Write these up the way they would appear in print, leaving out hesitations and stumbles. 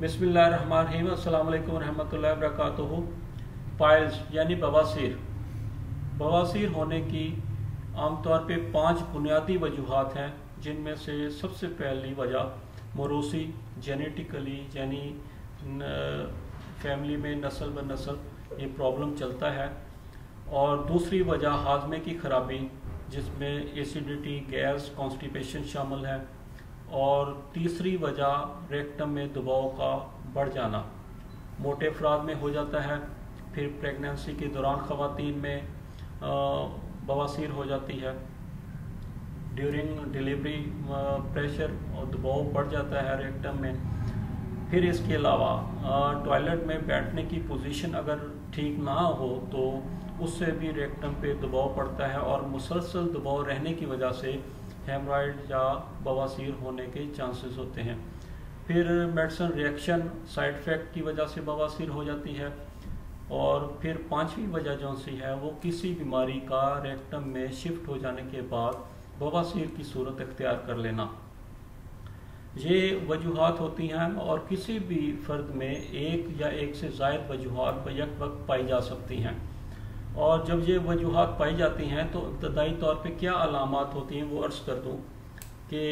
बिस्मिल्लाहिर्रहमानिर्रहीम, अस्सलाम वालेकुम रहमतुल्लाहि व बरकातुहू। पाइल्स यानी बवासीर। बवासीर होने की आमतौर पे 5 बुनियादी वजूहात हैं, जिनमें से सबसे पहली वजह मौरूसी जेनेटिकली यानी फैमिली में नस्ल ब नस्ल ये प्रॉब्लम चलता है। और दूसरी वजह हाजमे की खराबी, जिसमें एसिडिटी, गैस, कॉन्स्टिपेशन शामिल है। और तीसरी वजह रेक्टम में दबाव का बढ़ जाना, मोटे अफराद में हो जाता है। फिर प्रेगनेंसी के दौरान ख़वातीन में बवासीर हो जाती है। ड्यूरिंग डिलीवरी प्रेशर और दबाव बढ़ जाता है रेक्टम में। फिर इसके अलावा टॉयलेट में बैठने की पोजीशन अगर ठीक ना हो तो उससे भी रेक्टम पे दबाव पड़ता है, और मुसलसल दबाव रहने की वजह से हेमराइड या बवासीर होने के चांसेस होते हैं। फिर मेडिसिन रिएक्शन साइड इफ़ेक्ट की वजह से बवासीर हो जाती है। और फिर पांचवी वजह जो सी है वो किसी बीमारी का रेक्टम में शिफ्ट हो जाने के बाद बवासीर की सूरत इख्तियार कर लेना। ये वजूहात होती हैं, और किसी भी फ़र्द में एक या एक से ज़ायद वजूहात बैक वक्त पाई जा सकती हैं। और जब ये वजूहात पाई जाती हैं तो इब्तदाई तौर पे क्या अलामात होती हैं वो अर्ज़ कर दूँ कि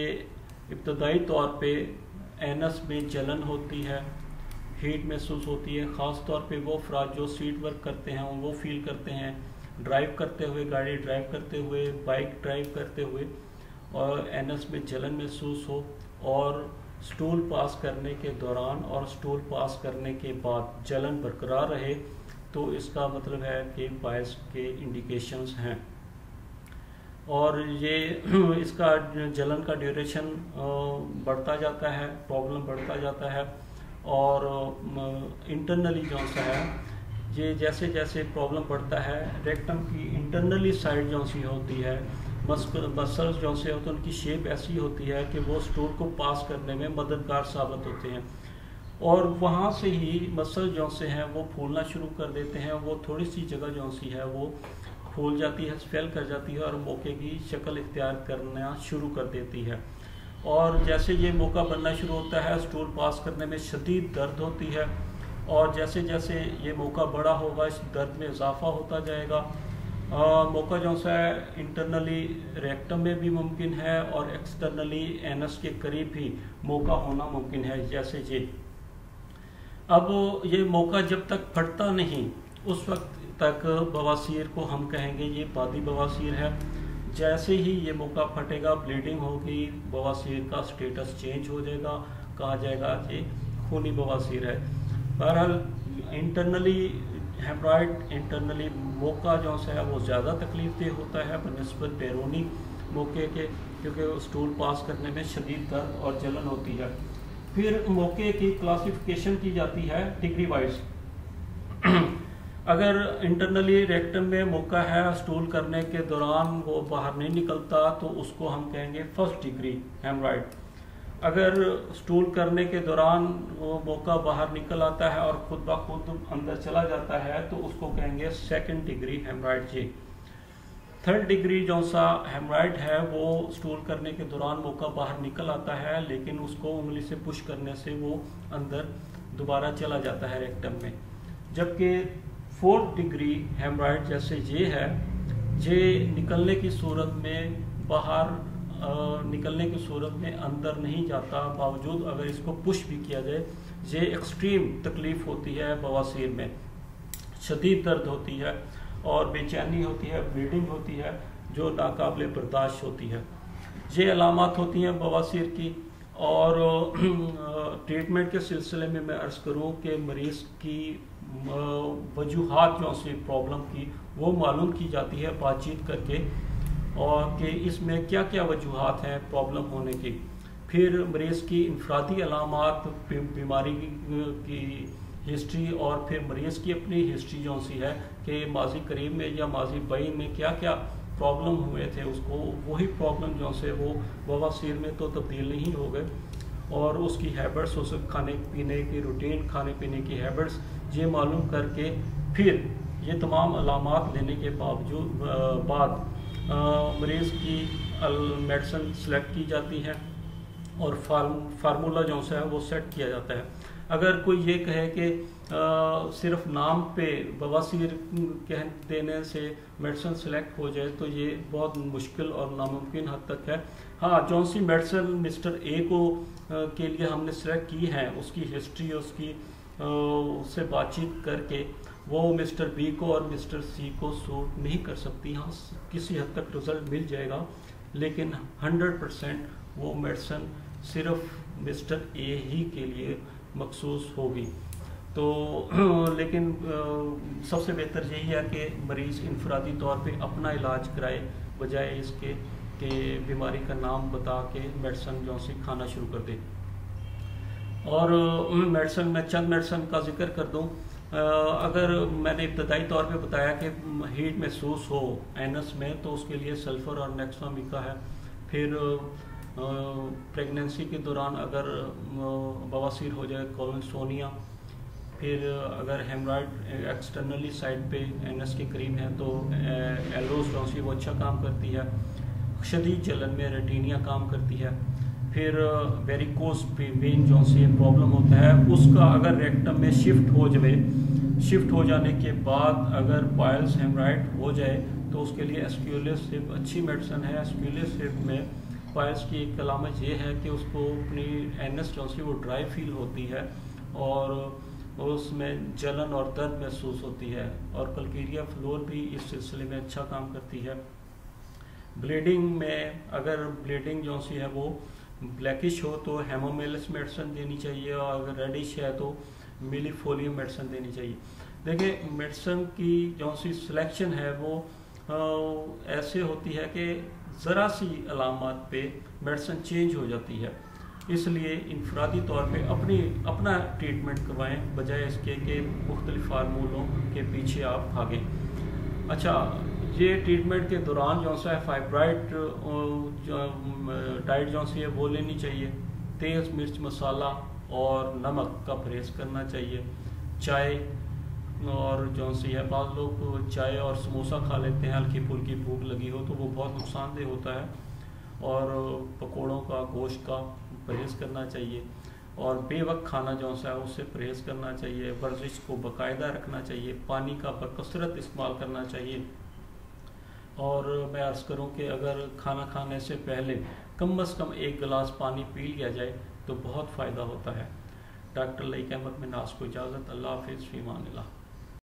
इब्तदाई तौर पे एनस में जलन होती है, हीट महसूस होती है। ख़ास तौर पे वो अफराद जो सीट वर्क करते हैं वो फील करते हैं, ड्राइव करते हुए, गाड़ी ड्राइव करते हुए, बाइक ड्राइव करते हुए, और एनस में जलन महसूस हो। और स्टूल पास करने के दौरान और स्टूल पास करने के बाद जलन बरकरार रहे तो इसका मतलब है कि पाइल्स के इंडिकेशंस हैं। और ये इसका जलन का ड्यूरेशन बढ़ता जाता है, प्रॉब्लम बढ़ता जाता है। और इंटरनली जो सा है, ये जैसे जैसे प्रॉब्लम बढ़ता है, रेक्टम की इंटरनली साइड जो सी होती है, मसल्स जो से होते हैं उनकी शेप ऐसी होती है कि वो स्टूल को पास करने में मददगार साबित होते हैं। और वहाँ से ही मसल जो से हैं वो फूलना शुरू कर देते हैं। वो थोड़ी सी जगह जो सी है वो फूल जाती है, स्वेल कर जाती है, और मौके की शक्ल इख्तियार करना शुरू कर देती है। और जैसे ये मौका बनना शुरू होता है, स्टूल पास करने में शदीद दर्द होती है। और जैसे जैसे ये मौका बड़ा होगा, इस दर्द में इजाफा होता जाएगा। मौका जो सा है इंटरनली रेक्टम में भी मुमकिन है, और एक्सटर्नली एनस के करीब भी मौका होना मुमकिन है, जैसे ये। अब ये मौका जब तक फटता नहीं उस वक्त तक बवासीर को हम कहेंगे ये बादी बवासीर है। जैसे ही ये मौका फटेगा, ब्लीडिंग होगी, बवासीर का स्टेटस चेंज हो जाएगा, कहा जाएगा ये खूनी बवासीर है। बहरहाल इंटरनली हेमराइड, इंटरनली मौका जो सा है वो ज़्यादा तकलीफ देह होता है बनिस्बत बैरूनी मौके के, क्योंकि स्टूल पास करने में शदीद दर्द और जलन होती है। फिर मौके की क्लासिफिकेशन की जाती है डिग्री वाइज। अगर इंटरनली रेक्टम में मौका है, स्टूल करने के दौरान वो बाहर नहीं निकलता, तो उसको हम कहेंगे फर्स्ट डिग्री हेमराइड। अगर स्टूल करने के दौरान वो मौका बाहर निकल आता है और खुद ब खुद अंदर चला जाता है तो उसको कहेंगे सेकंड डिग्री हेमराइड जी। थर्ड डिग्री जो सा हेमराइड है वो स्टूल करने के दौरान मौका बाहर निकल आता है, लेकिन उसको उंगली से पुश करने से वो अंदर दोबारा चला जाता है रेक्टम में। जबकि फोर्थ डिग्री हेमराइड जैसे ये है, ये निकलने की सूरत में बाहर निकलने की सूरत में अंदर नहीं जाता, बावजूद अगर इसको पुश भी किया जाए। ये एक्सट्रीम तकलीफ होती है बवासीर में, शदीद दर्द होती है और बेचैनी होती है, ब्लीडिंग होती है जो नाकाबिले बर्दाश्त होती है। ये अलामात होती हैं बवासीर की। और ट्रीटमेंट के सिलसिले में मैं अर्ज़ करूँ कि मरीज़ की वजूहात जो सी प्रॉब्लम की वो मालूम की जाती है बातचीत करके, और कि इसमें क्या क्या वजूहात हैं प्रॉब्लम होने की। फिर मरीज़ की इनफरादी अलामात, बीमारी की हिस्ट्री, और फिर मरीज़ की अपनी हिस्ट्री जो सी है कि माजी करीब में या माजी बईन में क्या क्या प्रॉब्लम हुए थे, उसको वही प्रॉब्लम जो से वो बवासीर में तो तब्दील नहीं हो गए। और उसकी हैबिट्स, उस खाने पीने की रूटीन, खाने पीने की हैबिट्स ये मालूम करके फिर ये तमाम अलामात लेने के बाद मरीज़ की मेडिसिन सेलेक्ट की जाती है। और फार्मूला जो सा है वो सेट किया जाता है। अगर कोई ये कहे कि सिर्फ नाम पे बवासीर कह देने से मेडिसिन सेलेक्ट हो जाए तो ये बहुत मुश्किल और नामुमकिन हद तक है। हाँ, जौन सी मेडिसिन मिस्टर ए को के लिए हमने सेलेक्ट की है, उसकी हिस्ट्री, उसकी उससे बातचीत करके वो मिस्टर बी को और मिस्टर सी को सूट नहीं कर सकती। हाँ, किसी हद तक रिजल्ट मिल जाएगा, लेकिन 100% वो मेडिसिन सिर्फ मिस्टर ए ही के लिए मखसूस होगी। तो लेकिन सबसे बेहतर यही है कि मरीज़ इनफरादी तौर पे अपना इलाज कराए, बजाय इसके कि बीमारी का नाम बता के मेडिसिन जो सी खाना शुरू कर दे। और मेडिसिन में चंद मेडिसिन का जिक्र कर दूं। अगर मैंने इब्तदाई तौर पे बताया कि हीट महसूस हो एनस में, तो उसके लिए सल्फ़र और नेक्सामिका है। फिर प्रेगनेंसी के दौरान अगर बवासीर हो जाए, कोलोनसोनिया। फिर अगर हेमराइड एक्सटर्नली साइड पे एनस के करीब है तो एल्रोस्टोसी वो अच्छा काम करती है। शदीद जलन में रेटिनिया काम करती है। फिर वेरिकोस वेन जो से प्रॉब्लम होता है, उसका अगर रेक्टम में शिफ्ट हो जाने के बाद अगर पाइल्स हेमराइड हो जाए तो उसके लिए एस्क्यूलेसिव अच्छी मेडिसिन है। एस्क्यूलेसिव में पाइल्स की एक अलामत ये है कि उसको अपनी एनस जो सी वो ड्राई फील होती है और उसमें जलन और दर्द महसूस होती है। और कल्कीरिया फ्लोर भी इस सिलसिले में अच्छा काम करती है। ब्लीडिंग में अगर ब्लीडिंग जो सी है वो ब्लैकिश हो तो हेमोमेलिस मेडिसिन देनी चाहिए, और अगर रेडिश है तो मिलीफोलियम मेडिसिन देनी चाहिए। देखिए, मेडिसिन की जो सी सिलेक्शन है वो ऐसे होती है कि ज़रा सी अलामत पे मेडिसिन चेंज हो जाती है, इसलिए इनफरादी तौर पे अपना ट्रीटमेंट करवाएं, बजाय इसके कि मुख्तलिफ फार्मूलों के पीछे आप भागें। अच्छा, ये ट्रीटमेंट के दौरान जो सा है फाइब्राइड डाइट जो सी है वो लेनी चाहिए। तेज़ मिर्च मसाला और नमक का परहेज़ करना चाहिए। चाय और जो सी है, बाद लोग चाय और समोसा खा लेते हैं, हल्की फुल्की भूख लगी हो तो वो बहुत नुकसानदेह होता है। और पकौड़ों का, गोश्त का परहेज़ करना चाहिए। और बेवक्त खाना जो सा है उससे परहेज़ करना चाहिए। वर्जिश को बाकायदा रखना चाहिए। पानी का बकसरत इस्तेमाल करना चाहिए। और मैं अर्ज़ करूं कि अगर खाना खाने से पहले कम से कम 1 गिलास पानी पी लिया जाए तो बहुत फ़ायदा होता है। डॉक्टर लईक अहमद मिन्हास को इजाज़त। अल्लाह हाफ़िज़, फ़ी अमान अल्लाह।